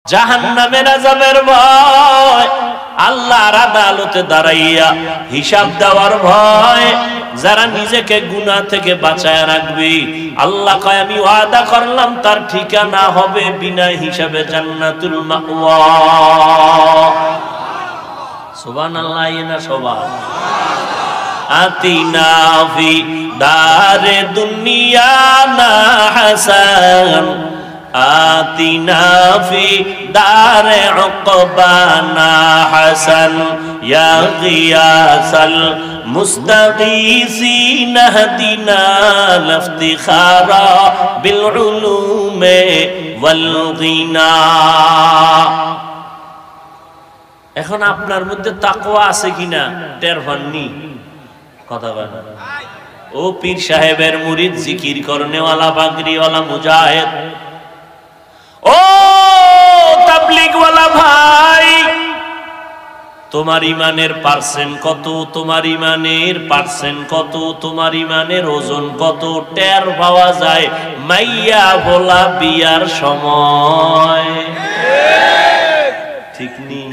জাহান্নামের আযাবের ভয়, আল্লাহর আদালতে দাঁড়াইয়া হিসাব দেওয়ার ভয়। যারা নিজেকে গুনাহ থেকে বাঁচায় রাখবে, আল্লাহ কয় আমি ওয়াদা করলাম তার ঠিকানা হবে বিনা হিসাবে জান্নাতুল মাওয়া। সুবহানাল্লাহ না সবাই। আতিনা ফি দারে দুনিয়া না হাসান, আতিনা ফি দারে উকবানা হাসান, ইয়া গিয়াসাল মুস্তাগীসিন হদিনা লিফতিখারা বিল উলুমে ওয়াল গিনা। এখন আপনার মধ্যে তাকওয়া আছে কিনা টের পাননি? কথা বলেন। ও পীর সাহেবের মুরিদ, জিকির করনেওয়ালা, পাগড়িওয়ালা, মুজাহিদ, ও তাবলীগওয়ালা ভাই, তোমার ইমানের পার্সেন্ট কত? তোমার ইমানের পার্সেন্ট কত? তোমার ইমানের ওজন কত? টের পাওয়া যায় মাইয়া ভোলা বিয়ার সময়। ঠিক নি?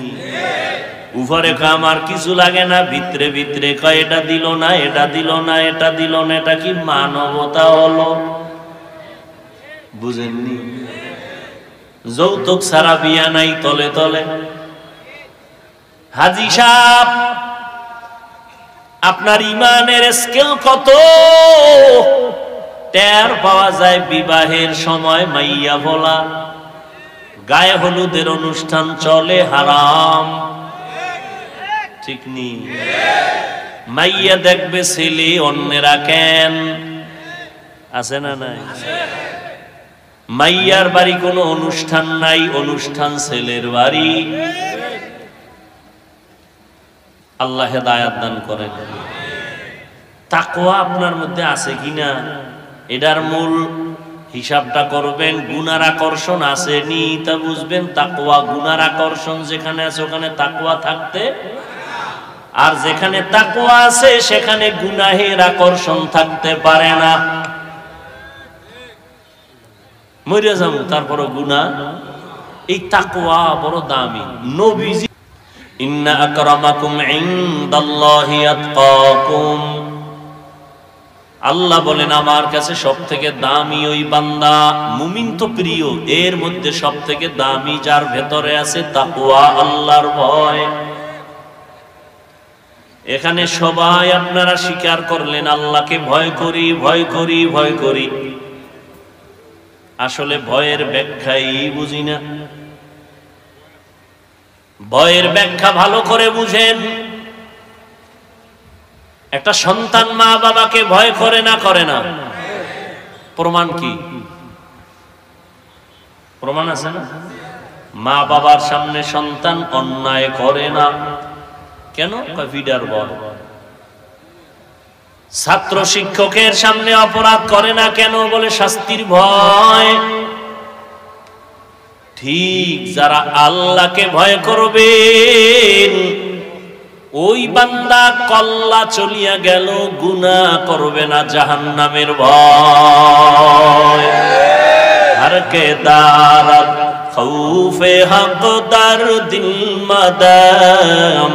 উপরে আমার কিছু লাগে না, ভিতরে ভিতরে কয় এটা দিল না, এটা দিল না, এটা দিল না। এটা কি মানবতা হলো? বুঝেননি? যৌতুক ছাড়া বিয়া নাই তলে তলে। হাজী সাহেব, আপনার ইমানের স্কেল কত? টের পাওয়া যায় বিবাহের সময় মাইয়া ভোলা, গায়ে হলুদের অনুষ্ঠান চলে হারাম। ঠিক নি? মাইয়া দেখবে ছেলে, অন্যেরা কেন আছে না নাই? মাইয়ার বাড়ি কোনো অনুষ্ঠান নাই, অনুষ্ঠান ছেলের বাড়ি। আল্লাহ হেদায়াত দান করেন। তাকওয়া আপনার মধ্যে আছে কিনা এটার মূল হিসাবটা করবেন। গুনার আকর্ষণ আসেনি তা বুঝবেন। তাকওয়া, গুনার আকর্ষণ যেখানে আছে ওখানে তাকওয়া থাকতে, আর যেখানে তাকওয়া আছে সেখানে গুনাহের আকর্ষণ থাকতে পারে না। মরে যাবো তারপরও গুনাহ। এই তাকওয়া বড় দামি। নবীজি ইন্না আকরামাকুম ইনদাল্লাহি আতকাকুম, আল্লাহ বলেন আমার কাছে সব থেকে দামি ওই বান্দা। মুমিন তো প্রিয়, এর মধ্যে সব থেকে দামি যার ভেতরে আছে তাকওয়া, আল্লাহর ভয়। এখানে সবাই আপনারা স্বীকার করলেন আল্লাহকে ভয় করি, ভয় করি, ভয় করি। আসলে ভয়ের ব্যাখ্যাই বুঝি না। ভয়ের ব্যাখ্যা ভালো করে বুঝেন। একটা সন্তান মা বাবাকে ভয় করে না? করে না? প্রমাণ কি? প্রমাণ আছে না? মা বাবার সামনে সন্তান অন্যায় করে না কেন? ভিডার বল। ছাত্র শিক্ষকের সামনে অপরাধ করে না কেন? বলে শাস্তির ভয়। ঠিক যারা আল্লাহকে ভয় করবেন ওই বান্দা কল্লা চলিয়া গেল, গুনাহ করবে না, জাহান্নামের ভয়। হরকে দারাত খৌফে হক দার দিল মাদাম,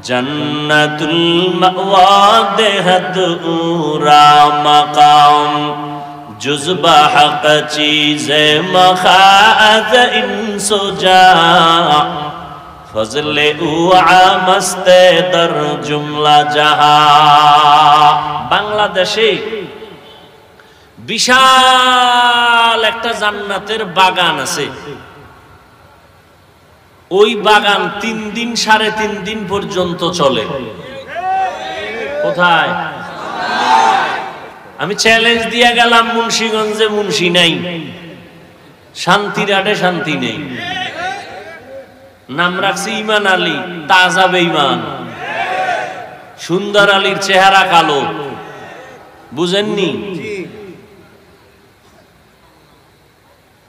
জন্নতুল মাওয়া দেহত উরা মাকাম, जुज़्बा हक़ चीज़े मखाज़ इंसुजा, फज़ले उआ मस्ते दर जुमला जहा। বাংলাদেশে বিশাল একটা জান্নাতের বাগান আছে। ওই বাগান 3 দিন 3.5 দিন পর্যন্ত চলে। কোথায়? আমি চ্যালেঞ্জ দিয়ে গেলাম মুন্সিগঞ্জে মুন্সি নাই, শান্তিরাটে শান্তি নেই। নাম রাখছি ইমান আলী, তাজা বেঈমান। সুন্দর আলীর চেহারা কালো, বুঝেননি?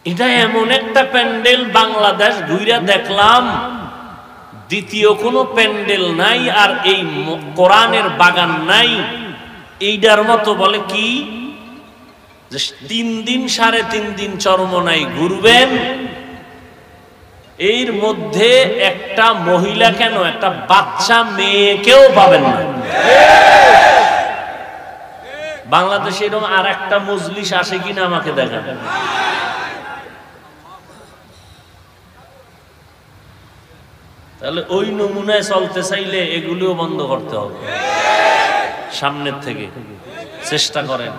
এটা এমন একটা প্যান্ডেল বাংলাদেশ ঘুরে দেখলাম, দ্বিতীয় কোনো প্যান্ডেল নাই, আর এই কোরআনের বাগান নাই এইটার মতো। বলে কি? 3 দিন 3.5 দিন চরমনাই ঘুরবেন, এর মধ্যে একটা মহিলা কেন, একটা বাচ্চা মেয়েকেও পাবেন না। বাংলাদেশে এরকম আর একটা মজলিস আসে কিনা আমাকে দেখান। তাহলে ওই নমুনায় চলতে চাইলে এগুলিও বন্ধ করতে হবে সামনের থেকে। চেষ্টা করেন,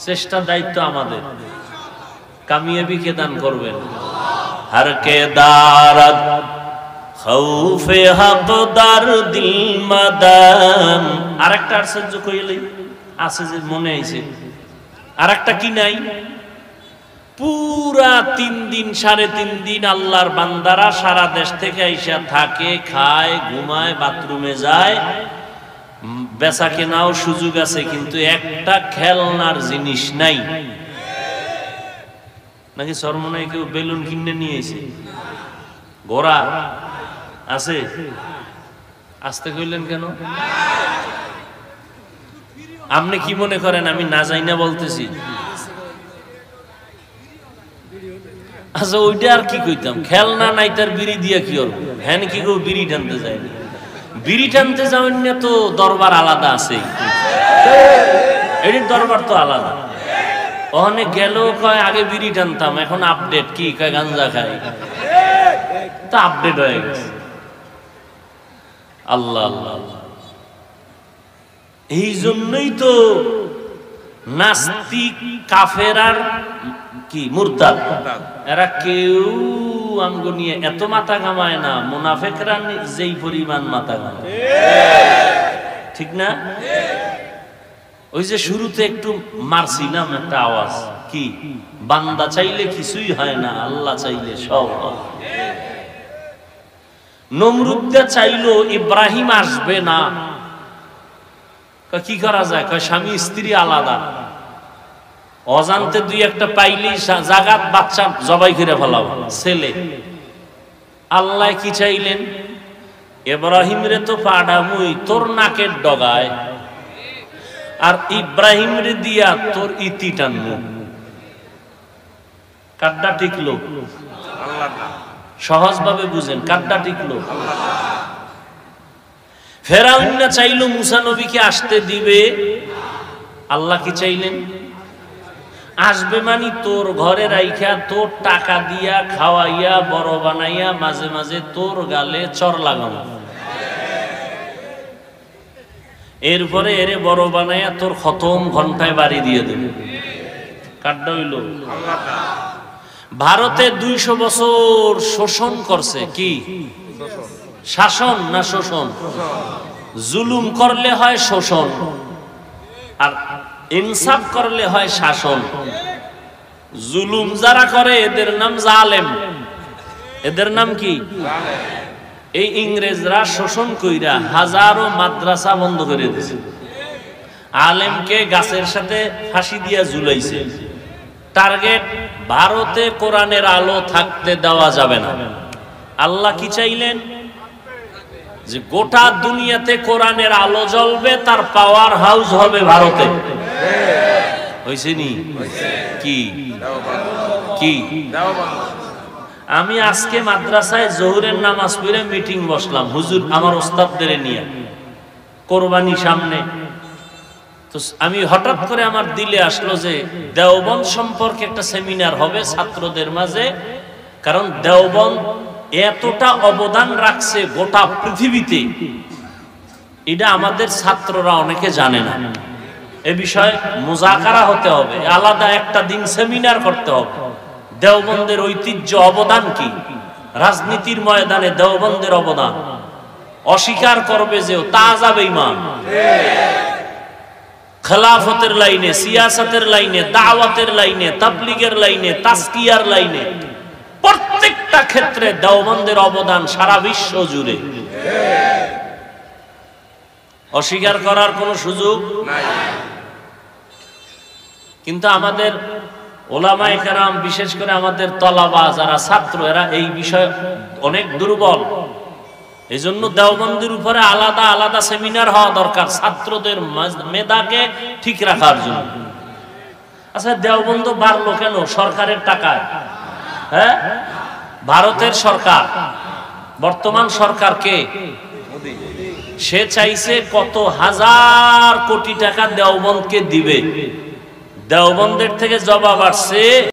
চেষ্টার দায়িত্ব আমাদের। কামিয়াবি কে দান করবেন? হর কে দারত খৌফে হকদার দিল মাদাম। আরেকটা আশ্চর্য কইলেই আছে যে মনে আইছে, আরেকটা কি নাই? পুরা 3 দিন 3.5 দিন আল্লাহর বান্দারা সারা দেশ থেকে আইসা থাকে, খায়, ঘুমায়, বাথরুমে যায়, বেচা কেনাও সুযোগ আছে, কিন্তু একটা খেলনার জিনিস নাই। নাকি সরমনায় কেউ বেলুন কিনে নিয়ে এসে, ঘোড়া আছে? আসতে কইলেন কেন? আপনি কি মনে করেন আমি না যাই না বলতেছি? আচ্ছা ওইটা আর কি কইতাম, খেলনা নাই তার বিড়ি দিয়া কি করবো? হ্যাঁ কি কেউ বিড়ি টানতে যায় না? বিড়ি টানতে যাবেন না তো দরবার আলাদা আছে, এটির দরবার তো আলাদা। ওখানে গেল কয় আগে বিড়ি টানতাম, এখন আপডেট কি কয় গাঞ্জা খাই, তা আপডেট হয়ে গেছে। আল্লাহ আল্লাহ, এই জন্যই তো নাস্তিক কাফেরার কি মুরতাদ, এরা কেউ আমগো নিয়ে এত মাথা ঘামায় না, মুনাফিকরা যেই পরিমাণ মাথা ঘামায়, ঠিক না? ওই যে শুরুতে একটু মারছিলাম একটা আওয়াজ, কি বান্দা চাইলে কিছুই হয় না, আল্লাহ চাইলে সব হয়। নমরুদা চাইলো ইব্রাহিম আসবে না, কি করা যায়? কয় স্বামী স্ত্রী আলাদা, অজান্তে 2-1টা পাইলেই জাগাত বাচ্চা জবাই করে ফেলাবো ছেলে। আল্লাহ কি চাইলেন? ইব্রাহিম রে তো পাড়ামুই তোর নাকের ডগায়, আর ইব্রাহিম রে দিয়া তোর ইতি টানবো। কাড্ডা টিকলো? সহজ ভাবে বুঝেন, কাড্ডা টিকলো? ফেরাউন না চাইলো মুসা নবীকে আসতে দিবে, আল্লাহ কি চাইলেন? আসবে মানে তোর ঘরে রাইখা, তোর টাকা দিয়া খাওয়াইয়া বড় বানাইয়া, মাঝে মাঝে তোর গালে চর লাগানো, এরপরে এরে বড় বানাইয়া তোর খতম ঘন্টায় বাড়ি দিয়ে দেবে। কাড্ডা হইল? ভারতে 200 বছর শোষণ করছে, কি শাসন না শোষণ? জুলুম করলে হয় শোষণ, আর ইনসাফ করলে হয় শাসন। জুলুম যারা করে এদের নাম জালেম, এদের নাম কি? এই ইংরেজরা শোষণ কইরা হাজারো মাদ্রাসা বন্ধ করে দিয়েছে, আলেমকে গাছের সাথে ফাঁসি দিয়া ঝুলাইছে। টার্গেট ভারতে কোরআনের আলো থাকতে দেওয়া যাবে না। আল্লাহ কি চাইলেন? যে গোটা দুনিয়াতে কোরআনের আলো জ্বলবে, তার পাওয়ার হাউস হবে ভারতে। হইছে নি? কি কি? আমি আজকে মাদ্রাসায় জোহরের নামাজ পড়ে মিটিং বসলাম, হুজুর আমার ওস্তাদদের নিয়ে, কোরবানি সামনে। তো আমি হঠাৎ করে আমার দিলে আসলো যে দেওবন্দ সম্পর্কে একটা সেমিনার হবে ছাত্রদের মাঝে, কারণ দেওবন্দ এতটা অবদান রাখছে গোটা পৃথিবীতে, এটা আমাদের ছাত্ররা অনেকে জানে না। এ বিষয়ে মুজাকারা হতে হবে, আলাদা একটা দিন সেমিনার করতে হবে। দেওবন্দের ঐতিহ্য, অবদান কি, রাজনীতির ময়দানে দেওবন্দের অবদান অস্বীকার করবে যে তাজা বেঈমান। খেলাফতের লাইনে, সিয়াসতের লাইনে, দাওয়াতের লাইনে, তাবলীগের লাইনে, তাজকিয়ার লাইনে, প্রত্যেকটা ক্ষেত্রে দেওবন্দের অবদান সারা বিশ্ব জুড়ে, অস্বীকার করার কোনো সুযোগ নাই। কিন্তু আমাদের ওলামায়ে কেরাম, বিশেষ করে আমাদের তলাবা যারা ছাত্র, এরা এই বিষয়ে অনেক দুর্বল। এই জন্য দেওবন্দের উপরে আলাদা আলাদা সেমিনার হওয়া দরকার ছাত্রদের মেধাকে ঠিক রাখার জন্য। আচ্ছা দেওবন্দ বাড়লো কেন? সরকারের টাকায়। হ্যাঁ, ভারতের সরকার, বর্তমান সরকার কে? সে চাইছে কত হাজার কোটি টাকা দেওবন্দকে দিবে। দেওবন্দের থেকে জবাব আসছে